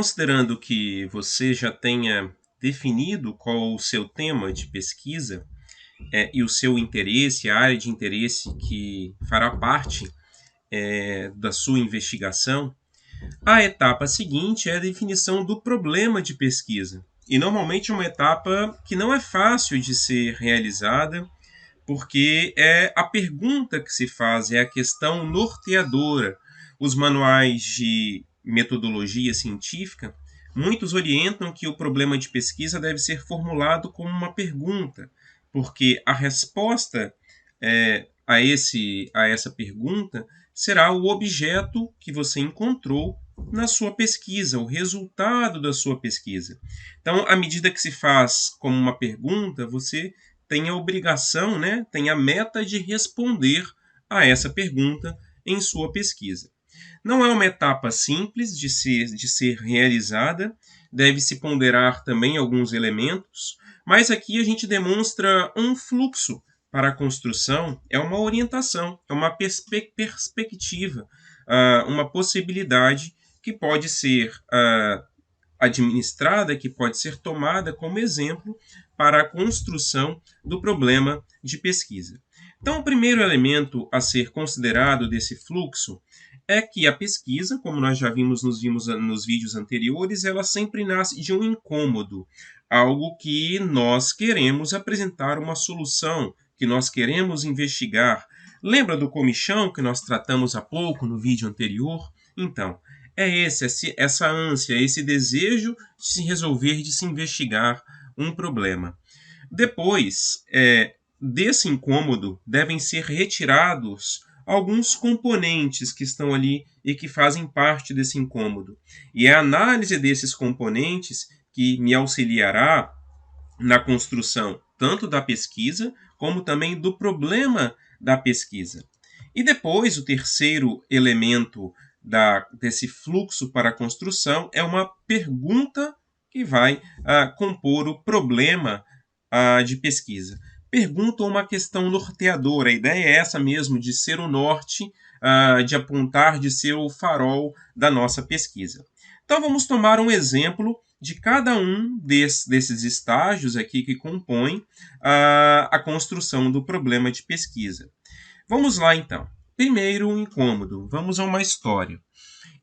Considerando que você já tenha definido qual o seu tema de pesquisa, e o seu interesse, a área de interesse que fará parte da sua investigação, a etapa seguinte é a definição do problema de pesquisa. E normalmente é uma etapa que não é fácil de ser realizada, porque é a pergunta que se faz, é a questão norteadora. Os manuais de metodologia científica, muitos orientam que o problema de pesquisa deve ser formulado como uma pergunta, porque a resposta a essa pergunta será o objeto que você encontrou na sua pesquisa, o resultado da sua pesquisa. Então, à medida que se faz como uma pergunta, você tem a obrigação, tem a meta de responder a essa pergunta em sua pesquisa. Não é uma etapa simples de ser realizada, deve-se ponderar também alguns elementos, mas aqui a gente demonstra um fluxo para a construção, é uma orientação, é uma perspectiva, uma possibilidade que pode ser administrada, que pode ser tomada como exemplo para a construção do problema de pesquisa. Então, o primeiro elemento a ser considerado desse fluxo é que a pesquisa, como nós já vimos nos vídeos anteriores, ela sempre nasce de um incômodo, algo que nós queremos apresentar uma solução, que nós queremos investigar. Lembra do comichão que nós tratamos há pouco no vídeo anterior? Então, é essa ânsia, esse desejo de se resolver, de se investigar um problema. Depois desse incômodo, devem ser retirados alguns componentes que estão ali e que fazem parte desse incômodo. E é a análise desses componentes que me auxiliará na construção tanto da pesquisa, como também do problema da pesquisa. E depois, o terceiro elemento desse fluxo para a construção é uma pergunta que vai compor o problema de pesquisa. Pergunta ou uma questão norteadora. A ideia é essa mesmo, de ser o norte, de apontar, de ser o farol da nossa pesquisa. Então vamos tomar um exemplo de cada um desses estágios aqui que compõem a construção do problema de pesquisa. Vamos lá então. Primeiro, um incômodo. Vamos a uma história.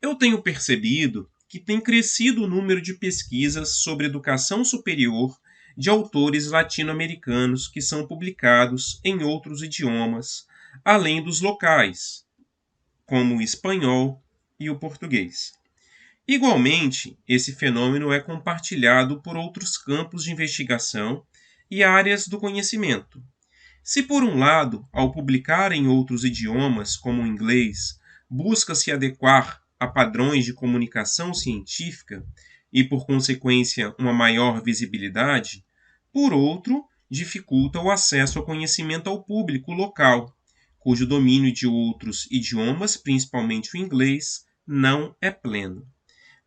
Eu tenho percebido que tem crescido o número de pesquisas sobre educação superior de autores latino-americanos que são publicados em outros idiomas, além dos locais, como o espanhol e o português. Igualmente, esse fenômeno é compartilhado por outros campos de investigação e áreas do conhecimento. Se, por um lado, ao publicar em outros idiomas, como o inglês, busca se adequar a padrões de comunicação científica e, por consequência, uma maior visibilidade, por outro, dificulta o acesso ao conhecimento ao público local, cujo domínio de outros idiomas, principalmente o inglês, não é pleno.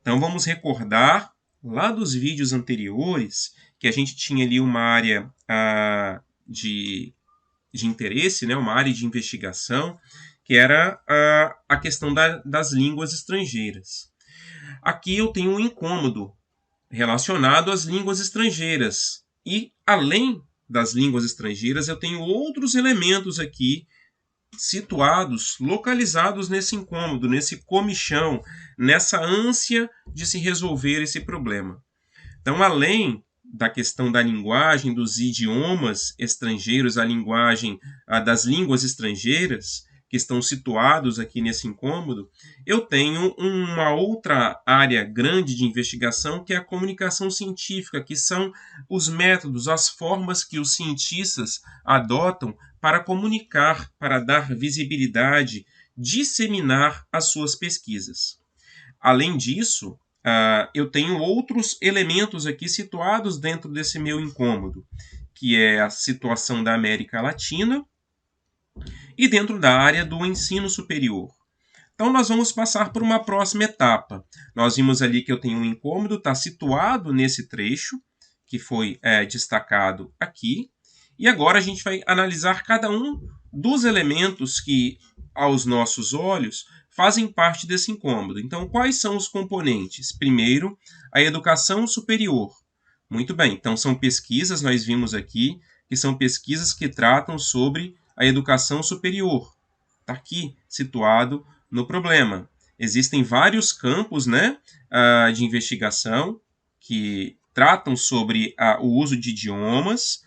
Então vamos recordar lá dos vídeos anteriores que a gente tinha ali uma área de interesse, uma área de investigação, que era a questão das línguas estrangeiras. Aqui eu tenho um incômodo relacionado às línguas estrangeiras. E, além das línguas estrangeiras, eu tenho outros elementos aqui situados, localizados nesse incômodo, nesse comichão, nessa ânsia de se resolver esse problema. Então, além da questão da linguagem, dos idiomas estrangeiros, a linguagem das línguas estrangeiras, que estão situados aqui nesse incômodo, eu tenho uma outra área grande de investigação, que é a comunicação científica, que são os métodos, as formas que os cientistas adotam para comunicar, para dar visibilidade, disseminar as suas pesquisas. Além disso, eu tenho outros elementos aqui situados dentro desse meu incômodo, que é a situação da América Latina e dentro da área do ensino superior. Então, nós vamos passar por uma próxima etapa. Nós vimos ali que eu tenho um incômodo, está situado nesse trecho, que foi destacado aqui. E agora a gente vai analisar cada um dos elementos que aos nossos olhos, fazem parte desse incômodo. Então, quais são os componentes? Primeiro, a educação superior. Muito bem, então são pesquisas, nós vimos aqui, que são pesquisas que tratam sobre a educação superior. Está aqui situado no problema. Existem vários campos, né, de investigação que tratam sobre o uso de idiomas,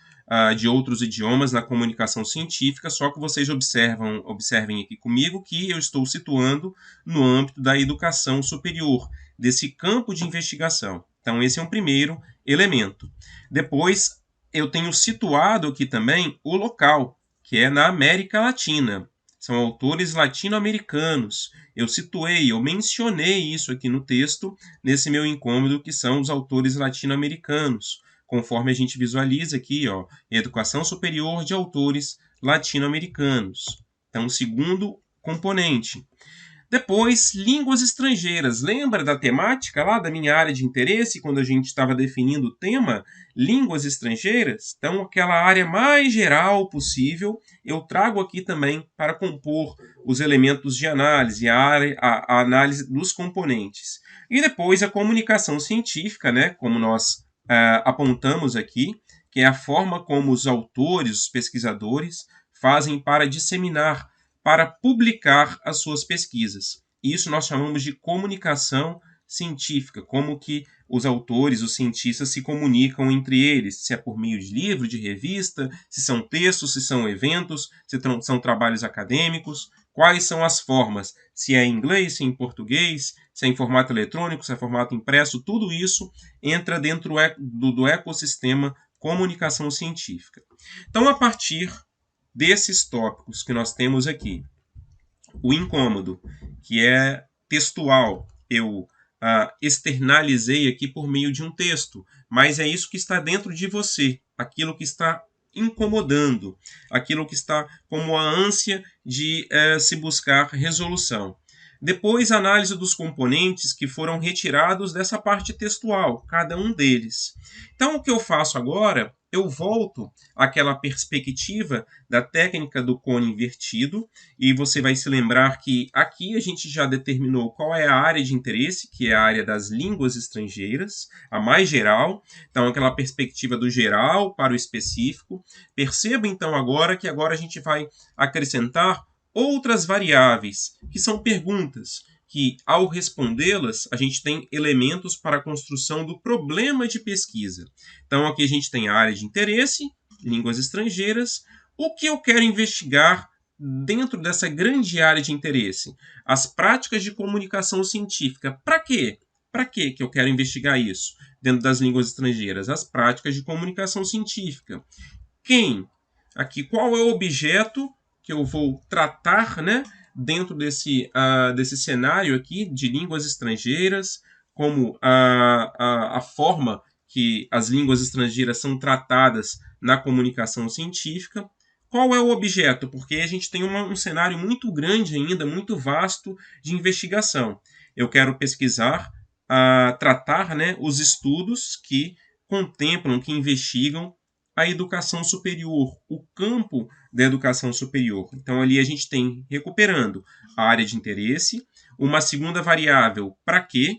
de outros idiomas na comunicação científica, só que vocês observem aqui comigo que eu estou situando no âmbito da educação superior, desse campo de investigação. Então, esse é um primeiro elemento. Depois, eu tenho situado aqui também o local, que é na América Latina. São autores latino-americanos. Eu mencionei isso aqui no texto, nesse meu incômodo, que são os autores latino-americanos, conforme a gente visualiza aqui, ó, educação superior de autores latino-americanos. Então, segundo componente. Depois, línguas estrangeiras. Lembra da temática lá da minha área de interesse, quando a gente estava definindo o tema? Línguas estrangeiras? Então, aquela área mais geral possível, eu trago aqui também para compor os elementos de análise, a análise dos componentes. E depois a comunicação científica, né, como nós apontamos aqui, que é a forma como os autores, os pesquisadores, fazem para disseminar, para publicar as suas pesquisas. Isso nós chamamos de comunicação científica, como que os autores, os cientistas se comunicam entre eles, se é por meio de livro, de revista, se são textos, se são eventos, se são trabalhos acadêmicos, quais são as formas, se é em inglês, se é em português, se é em formato eletrônico, se é em formato impresso, tudo isso entra dentro do ecossistema comunicação científica. Então, a partir desses tópicos que nós temos aqui, o incômodo, que é textual, eu externalizei aqui por meio de um texto, mas é isso que está dentro de você, aquilo que está incomodando, aquilo que está como a ânsia de se buscar resolução. Depois, análise dos componentes que foram retirados dessa parte textual, cada um deles. Então, o que eu faço agora, eu volto àquela perspectiva da técnica do cone invertido, e você vai se lembrar que aqui a gente já determinou qual é a área de interesse, que é a área das línguas estrangeiras, a mais geral. Então, aquela perspectiva do geral para o específico. Perceba, então, agora que agora a gente vai acrescentar outras variáveis, que são perguntas, que ao respondê-las, a gente tem elementos para a construção do problema de pesquisa. Então, aqui a gente tem a área de interesse, línguas estrangeiras, o que eu quero investigar dentro dessa grande área de interesse? As práticas de comunicação científica. Para quê? Para que eu quero investigar isso dentro das línguas estrangeiras? As práticas de comunicação científica. Quem? Aqui, qual é o objeto que eu vou tratar, né, dentro desse cenário aqui de línguas estrangeiras, como a forma que as línguas estrangeiras são tratadas na comunicação científica. Qual é o objeto? Porque a gente tem um cenário muito grande ainda, muito vasto de investigação. Eu quero pesquisar, tratar, né, os estudos que contemplam, que investigam a educação superior, o campo da educação superior. Então, ali a gente tem, recuperando a área de interesse, uma segunda variável, para quê?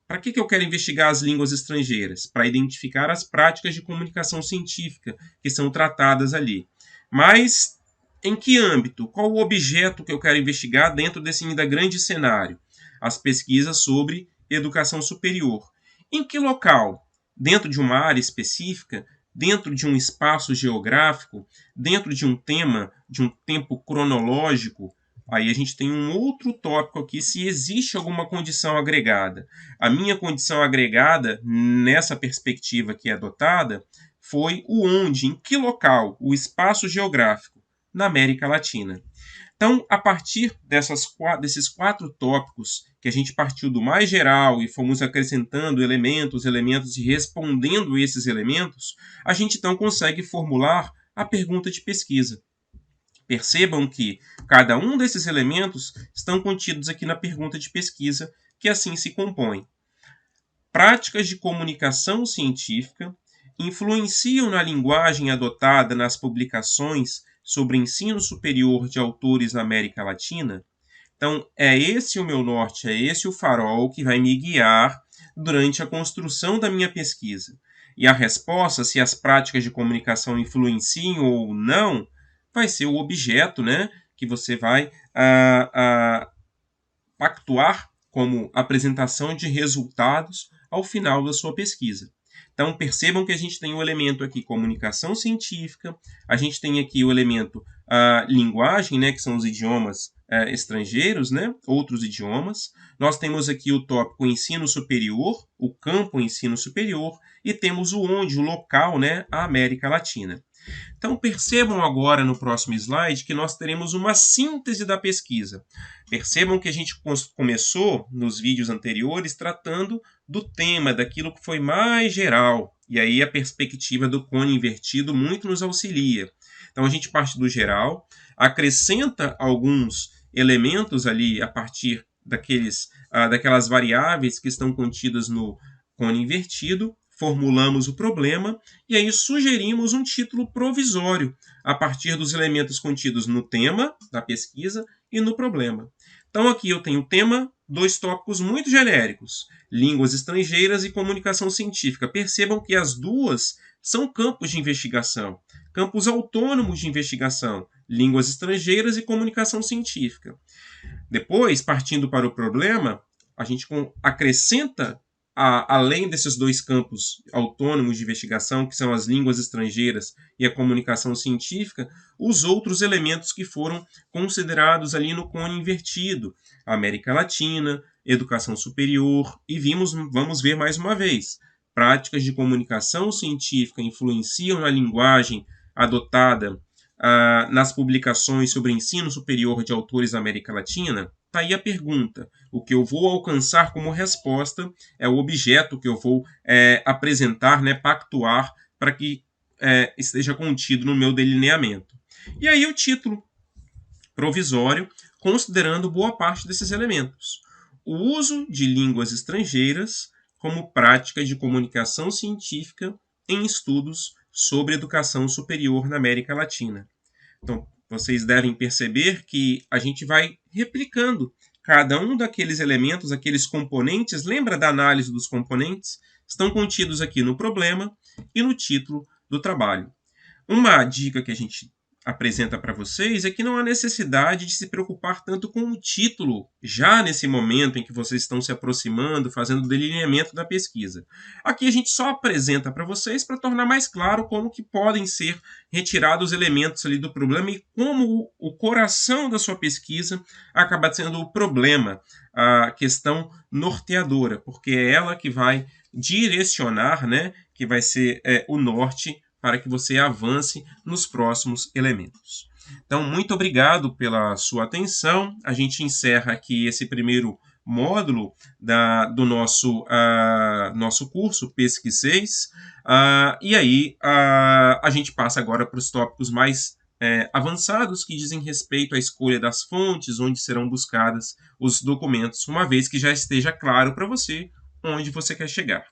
Para que eu quero investigar as línguas estrangeiras? Para identificar as práticas de comunicação científica que são tratadas ali. Mas, em que âmbito? Qual o objeto que eu quero investigar dentro desse ainda grande cenário? As pesquisas sobre educação superior. Em que local? Dentro de uma área específica? Dentro de um espaço geográfico, dentro de um tema, de um tempo cronológico, aí a gente tem um outro tópico aqui, se existe alguma condição agregada. A minha condição agregada, nessa perspectiva que é adotada, foi o onde, em que local, o espaço geográfico, na América Latina. Então, a partir desses 4 tópicos, que a gente partiu do mais geral e fomos acrescentando elementos e respondendo esses elementos, a gente então consegue formular a pergunta de pesquisa. Percebam que cada um desses elementos estão contidos aqui na pergunta de pesquisa, que assim se compõe. Práticas de comunicação científica influenciam na linguagem adotada nas publicações sobre ensino superior de autores na América Latina? Então, é esse o meu norte, é esse o farol que vai me guiar durante a construção da minha pesquisa. E a resposta, se as práticas de comunicação influenciam ou não, vai ser o objeto, né, que você vai pactuar como apresentação de resultados ao final da sua pesquisa. Então, percebam que a gente tem o elemento aqui comunicação científica, a gente tem aqui o elemento linguagem, né, que são os idiomas estrangeiros, né, outros idiomas. Nós temos aqui o tópico ensino superior, o campo ensino superior, e temos o onde, o local, né, a América Latina. Então, percebam agora no próximo slide que nós teremos uma síntese da pesquisa. Percebam que a gente começou nos vídeos anteriores tratando do tema, daquilo que foi mais geral. E aí a perspectiva do cone invertido muito nos auxilia. Então, a gente parte do geral, acrescenta alguns elementos ali a partir daquelas variáveis que estão contidas no cone invertido, formulamos o problema e aí sugerimos um título provisório a partir dos elementos contidos no tema da pesquisa e no problema. Então aqui eu tenho o tema, dois tópicos muito genéricos, línguas estrangeiras e comunicação científica. Percebam que as duas são campos de investigação, campos autônomos de investigação, línguas estrangeiras e comunicação científica. Depois, partindo para o problema, a gente acrescenta além desses dois campos autônomos de investigação, que são as línguas estrangeiras e a comunicação científica, os outros elementos que foram considerados ali no cone invertido, América Latina, educação superior, e vamos ver mais uma vez, práticas de comunicação científica influenciam na linguagem adotada nas publicações sobre ensino superior de autores da América Latina? Está aí a pergunta. O que eu vou alcançar como resposta é o objeto que eu vou apresentar, né, pactuar, para que esteja contido no meu delineamento. E aí o título provisório, considerando boa parte desses elementos. O uso de línguas estrangeiras como prática de comunicação científica em estudos sobre educação superior na América Latina. Então, vocês devem perceber que a gente vai replicando cada um daqueles elementos, aqueles componentes. Lembra da análise dos componentes? Estão contidos aqui no problema e no título do trabalho. Uma dica que a gente apresenta para vocês é que não há necessidade de se preocupar tanto com o título, já nesse momento em que vocês estão se aproximando, fazendo o delineamento da pesquisa. Aqui a gente só apresenta para vocês para tornar mais claro como que podem ser retirados elementos ali do problema e como o coração da sua pesquisa acaba sendo o problema, a questão norteadora, porque é ela que vai direcionar, né, que vai ser o norte para que você avance nos próximos elementos. Então, muito obrigado pela sua atenção. A gente encerra aqui esse primeiro módulo do nosso curso, PESC 6. E aí, a gente passa agora para os tópicos mais avançados que dizem respeito à escolha das fontes, onde serão buscadas os documentos, uma vez que já esteja claro para você onde você quer chegar.